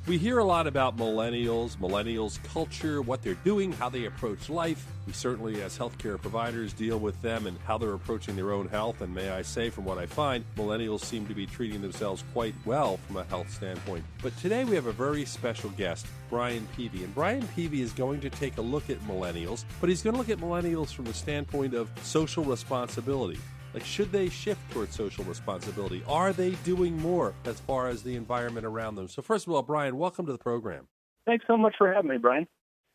We hear a lot about millennials culture, what they're doing, how they approach life. We certainly, as healthcare providers, deal with them and how they're approaching their own health. And may I say, from what I find, millennials seem to be treating themselves quite well from a health standpoint. But today we have a very special guest, Brian Peavey. And Brian Peavey is going to take a look at millennials, but he's going to look at millennials from the standpoint of social responsibility. Like, should they shift towards social responsibility? Are they doing more as far as the environment around them? So first of all, Brian, welcome to the program. Thanks so much for having me, Brian.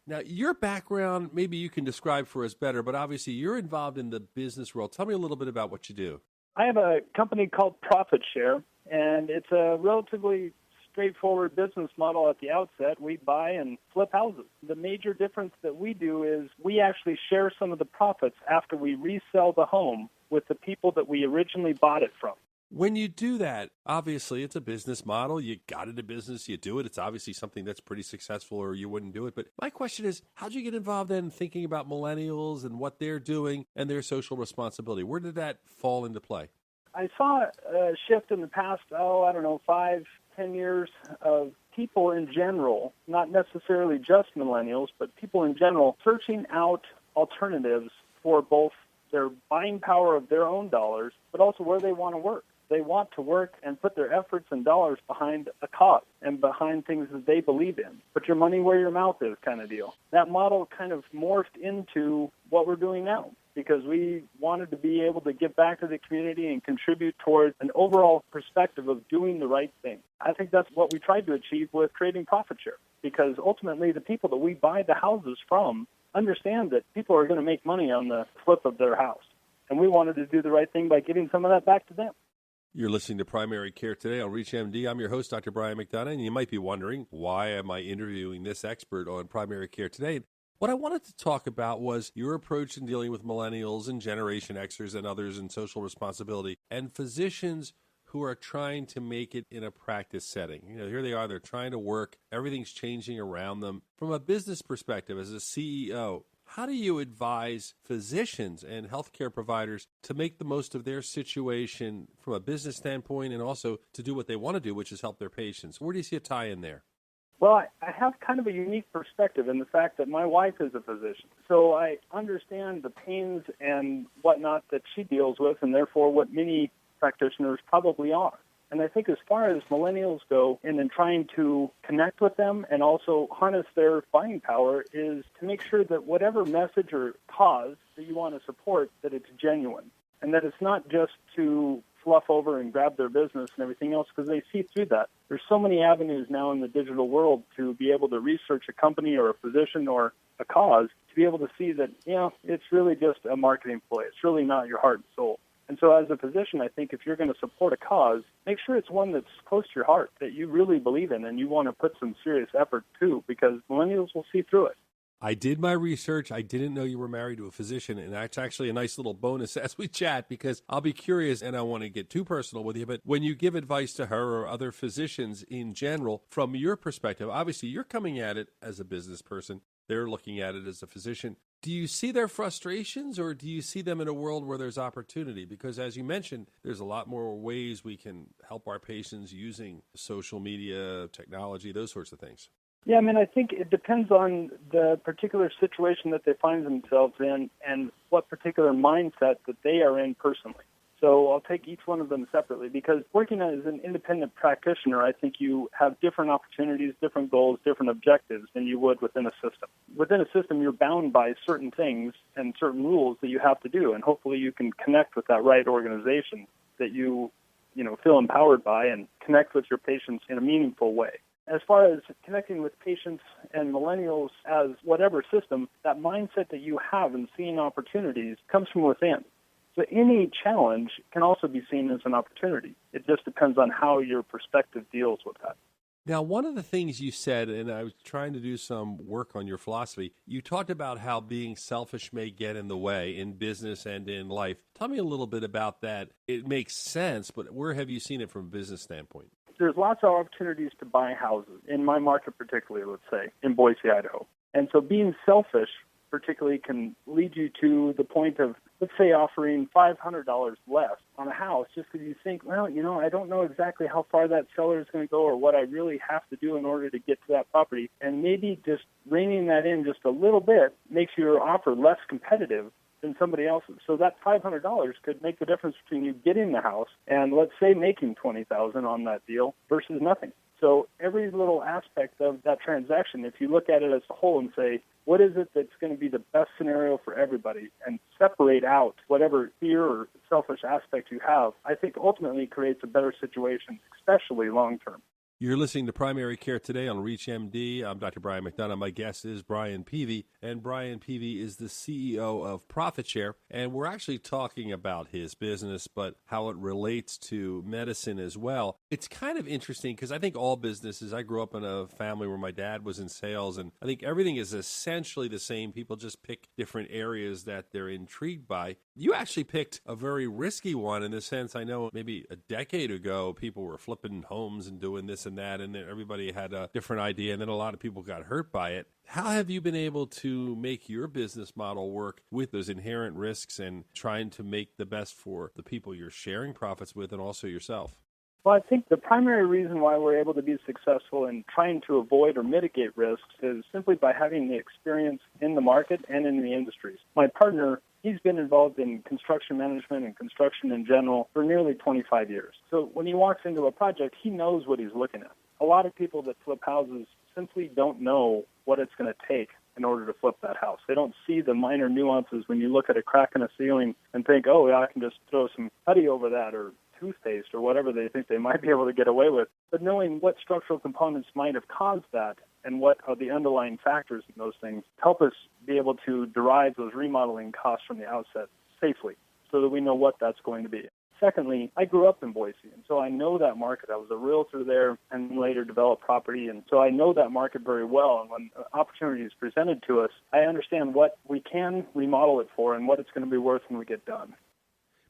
Now, your background, maybe you can describe for us better, but obviously you're involved in the business world. Tell me a little bit about what you do. I have a company called Profitshare, and it's a relatively straightforward business model at the outset. We buy and flip houses. The major difference that we do is we actually share some of the profits after we resell the home with the people that we originally bought it from. When you do that, obviously it's a business model. You got into business, you do it. It's obviously something that's pretty successful or you wouldn't do it. But my question is, how'd you get involved in thinking about millennials and what they're doing and their social responsibility? Where did that fall into play? I saw a shift in the past, 5-10 years of people in general, not necessarily just millennials, but people in general, searching out alternatives for both their buying power of their own dollars, but also where they want to work. They want to work and put their efforts and dollars behind a cause and behind things that they believe in. Put your money where your mouth is kind of deal. That model kind of morphed into what we're doing now because we wanted to be able to give back to the community and contribute towards an overall perspective of doing the right thing. I think that's what we tried to achieve with creating Profitshare because ultimately the people that we buy the houses from understand that people are going to make money on the flip of their house. And we wanted to do the right thing by giving some of that back to them. You're listening to Primary Care Today on ReachMD. I'm your host, Dr. Brian McDonough, and you might be wondering, why am I interviewing this expert on Primary Care Today? What I wanted to talk about was your approach in dealing with millennials and Generation Xers and others in social responsibility and physicians who are trying to make it in a practice setting. You know, here they are, they're trying to work, everything's changing around them. From a business perspective, as a CEO, how do you advise physicians and healthcare providers to make the most of their situation from a business standpoint and also to do what they want to do, which is help their patients? Where do you see a tie in there? Well, I have kind of a unique perspective in the fact that my wife is a physician. So I understand the pains and whatnot that she deals with, and therefore what many practitioners probably are. And I think as far as millennials go and in trying to connect with them and also harness their buying power is to make sure that whatever message or cause that you want to support, that it's genuine and that it's not just to fluff over and grab their business and everything else because they see through that. There's so many avenues now in the digital world to be able to research a company or a physician or a cause to be able to see that, it's really just a marketing ploy. It's really not your heart and soul. And so as a physician, I think if you're going to support a cause, make sure it's one that's close to your heart, that you really believe in and you want to put some serious effort to, because millennials will see through it. I did my research. I didn't know you were married to a physician, and that's actually a nice little bonus as we chat because I'll be curious, and I want to get too personal with you, but when you give advice to her or other physicians in general, from your perspective, obviously you're coming at it as a business person. They're looking at it as a physician. Do you see their frustrations or do you see them in a world where there's opportunity? Because as you mentioned, there's a lot more ways we can help our patients using social media, technology, those sorts of things. Yeah, I think it depends on the particular situation that they find themselves in and what particular mindset that they are in personally. So I'll take each one of them separately because working as an independent practitioner, I think you have different opportunities, different goals, different objectives than you would within a system. Within a system, you're bound by certain things and certain rules that you have to do, and hopefully you can connect with that right organization that you feel empowered by and connect with your patients in a meaningful way. As far as connecting with patients and millennials as whatever system, that mindset that you have in seeing opportunities comes from within. So any challenge can also be seen as an opportunity. It just depends on how your perspective deals with that. Now, one of the things you said, and I was trying to do some work on your philosophy, you talked about how being selfish may get in the way in business and in life. Tell me a little bit about that. It makes sense, but where have you seen it from a business standpoint? There's lots of opportunities to buy houses, in my market particularly, let's say, in Boise, Idaho. And so being selfish particularly can lead you to the point of, let's say, offering $500 less on a house just because you think, well, I don't know exactly how far that seller is going to go or what I really have to do in order to get to that property. And maybe just reining that in just a little bit makes your offer less competitive than somebody else's. So that $500 could make the difference between you getting the house and, let's say, making $20,000 on that deal versus nothing. So every little aspect of that transaction, if you look at it as a whole and say, what is it that's going to be the best scenario for everybody, and separate out whatever fear or selfish aspect you have, I think ultimately creates a better situation, especially long term. You're listening to Primary Care Today on ReachMD. I'm Dr. Brian McDonough. My guest is Brian Peavey, and Brian Peavey is the CEO of Profitshare, and we're actually talking about his business, but how it relates to medicine as well. It's kind of interesting because I think all businesses, I grew up in a family where my dad was in sales, and I think everything is essentially the same. People just pick different areas that they're intrigued by. You actually picked a very risky one in the sense, I know maybe a decade ago, people were flipping homes and doing this and that, and then everybody had a different idea, and then a lot of people got hurt by it. How have you been able to make your business model work with those inherent risks and trying to make the best for the people you're sharing profits with and also yourself? Well, I think the primary reason why we're able to be successful in trying to avoid or mitigate risks is simply by having the experience in the market and in the industries. My partner, he's been involved in construction management and construction in general for nearly 25 years. So when he walks into a project, he knows what he's looking at. A lot of people that flip houses simply don't know what it's going to take in order to flip that house. They don't see the minor nuances when you look at a crack in a ceiling and think, oh, yeah, I can just throw some putty over that or toothpaste or whatever they think they might be able to get away with. But knowing what structural components might have caused that and what are the underlying factors in those things help us be able to derive those remodeling costs from the outset safely so that we know what that's going to be. Secondly, I grew up in Boise, and so I know that market. I was a realtor there and later developed property, and so I know that market very well. And when opportunity is presented to us, I understand what we can remodel it for and what it's going to be worth when we get done.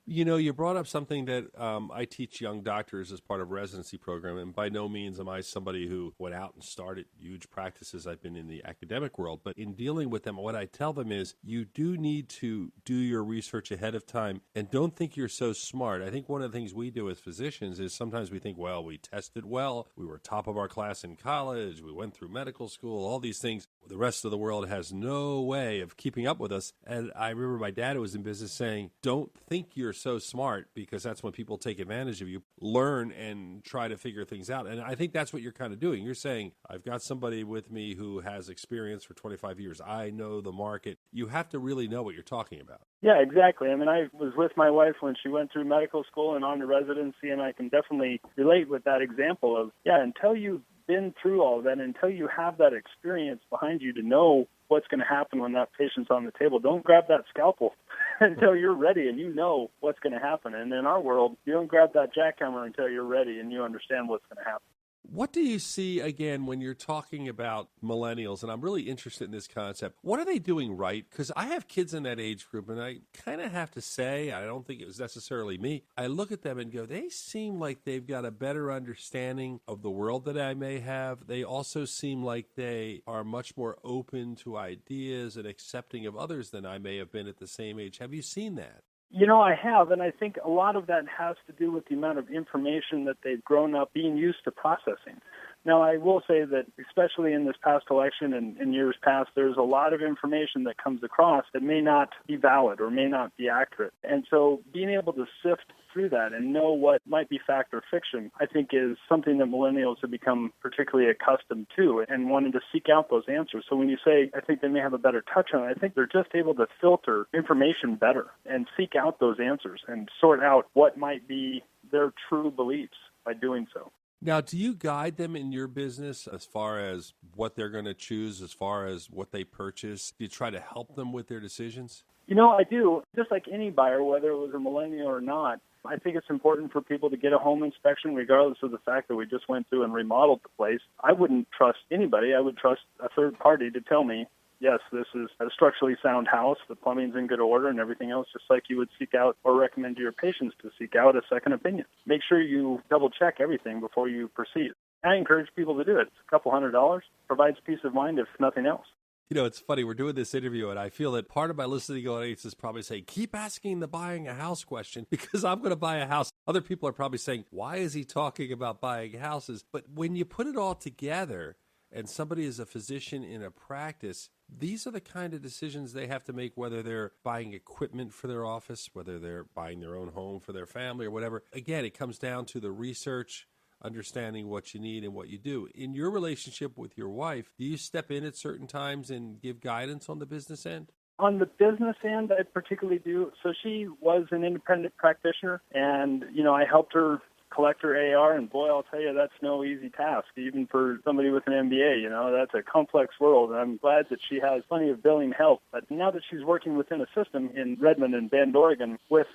You know, you brought up something that I teach young doctors as part of a residency program, and by no means am I somebody who went out and started huge practices. I've been in the academic world, but in dealing with them, what I tell them is you do need to do your research ahead of time and don't think you're so smart. I think one of the things we do as physicians is sometimes we think, well, we tested well, we were top of our class in college, we went through medical school, all these things. The rest of the world has no way of keeping up with us. And I remember my dad, who was in business, saying, don't think you're so smart, because that's when people take advantage of you. Learn and try to figure things out. And I think that's what you're kind of doing. You're saying, I've got somebody with me who has experience for 25 years. I know the market. You have to really know what you're talking about. Yeah, exactly. I mean, I was with my wife when she went through medical school and on to residency, and I can definitely relate with that example of, until you've been through all of that, until you have that experience behind you to know what's going to happen when that patient's on the table, don't grab that scalpel until you're ready and you know what's going to happen. And in our world, you don't grab that jackhammer until you're ready and you understand what's going to happen. What do you see, again, when you're talking about millennials, and I'm really interested in this concept, what are they doing right? Because I have kids in that age group, and I kind of have to say, I don't think it was necessarily me, I look at them and go, they seem like they've got a better understanding of the world that I may have. They also seem like they are much more open to ideas and accepting of others than I may have been at the same age. Have you seen that? You know, I have, and I think a lot of that has to do with the amount of information that they've grown up being used to processing. Now, I will say that especially in this past election and in years past, there's a lot of information that comes across that may not be valid or may not be accurate. And so being able to sift through that and know what might be fact or fiction, I think is something that millennials have become particularly accustomed to and wanting to seek out those answers. So when you say, I think they may have a better touch on it, I think they're just able to filter information better and seek out those answers and sort out what might be their true beliefs by doing so. Now, do you guide them in your business as far as what they're going to choose, as far as what they purchase? Do you try to help them with their decisions? You know, I do. Just like any buyer, whether it was a millennial or not, I think it's important for people to get a home inspection regardless of the fact that we just went through and remodeled the place. I wouldn't trust anybody. I would trust a third party to tell me, yes, this is a structurally sound house, the plumbing's in good order and everything else, just like you would seek out or recommend to your patients to seek out a second opinion. Make sure you double-check everything before you proceed. I encourage people to do it. It's a couple $100, provides peace of mind if nothing else. You know, it's funny. We're doing this interview, and I feel that part of my listening audience is probably saying, keep asking the buying a house question because I'm going to buy a house. Other people are probably saying, why is he talking about buying houses? But when you put it all together and somebody is a physician in a practice, these are the kind of decisions they have to make, whether they're buying equipment for their office, whether they're buying their own home for their family or whatever. Again, it comes down to the research, understanding what you need and what you do. In your relationship with your wife, do you step in at certain times and give guidance on the business end? On the business end, I particularly do. So she was an independent practitioner, and, I helped her collect her AR, and boy, I'll tell you, that's no easy task, even for somebody with an MBA. That's a complex world, and I'm glad that she has plenty of billing help. But now that she's working within a system in Redmond and Bend, Oregon with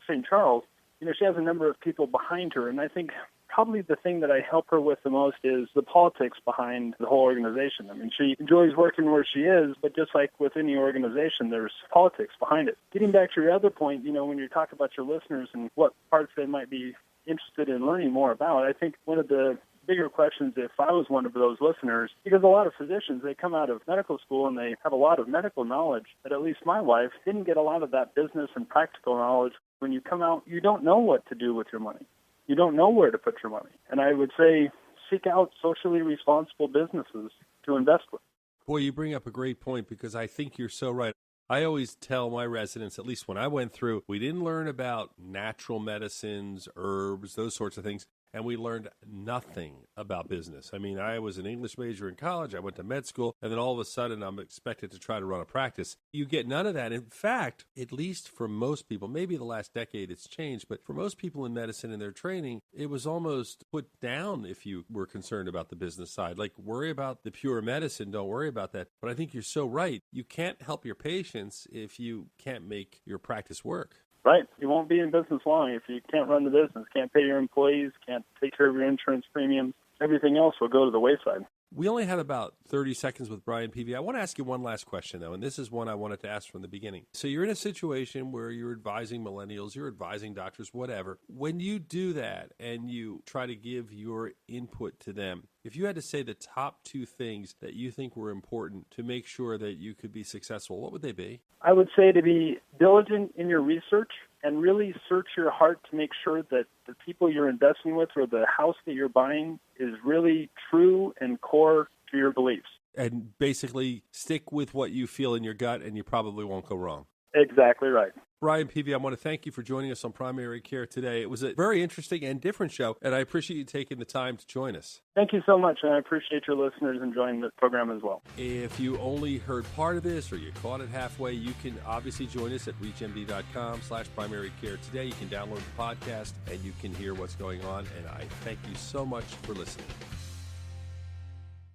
St. Charles, she has a number of people behind her, and I think probably the thing that I help her with the most is the politics behind the whole organization. I mean, she enjoys working where she is, but just like with any organization, there's politics behind it. Getting back to your other point, when you talk about your listeners and what parts they might be interested in learning more about, I think one of the bigger questions, if I was one of those listeners, because a lot of physicians, they come out of medical school and they have a lot of medical knowledge, but at least my wife didn't get a lot of that business and practical knowledge. When you come out, you don't know what to do with your money. You don't know where to put your money. And I would say seek out socially responsible businesses to invest with. Boy, you bring up a great point because I think you're so right. I always tell my residents, at least when I went through, we didn't learn about natural medicines, herbs, those sorts of things, and we learned nothing about business. I mean, I was an English major in college, I went to med school, and then all of a sudden I'm expected to try to run a practice. You get none of that. In fact, at least for most people, maybe the last decade it's changed, but for most people in medicine in their training, it was almost put down if you were concerned about the business side. Like, worry about the pure medicine, don't worry about that. But I think you're so right. You can't help your patients if you can't make your practice work. Right. You won't be in business long if you can't run the business, can't pay your employees, can't take care of your insurance premiums. Everything else will go to the wayside. We only have about 30 seconds with Brian Peavey. I want to ask you one last question, though, and this is one I wanted to ask from the beginning. So you're in a situation where you're advising millennials, you're advising doctors, whatever. When you do that and you try to give your input to them, if you had to say the top two things that you think were important to make sure that you could be successful, what would they be? I would say to be diligent in your research and really search your heart to make sure that the people you're investing with or the house that you're buying is really true and core to your beliefs. And basically stick with what you feel in your gut, and you probably won't go wrong. Exactly right. Brian Peavey, I want to thank you for joining us on Primary Care today. It was a very interesting and different show, and I appreciate you taking the time to join us. Thank you so much, and I appreciate your listeners enjoying the program as well. If you only heard part of this or you caught it halfway, you can obviously join us at reachmd.com/primary care today. You can download the podcast, and you can hear what's going on, and I thank you so much for listening.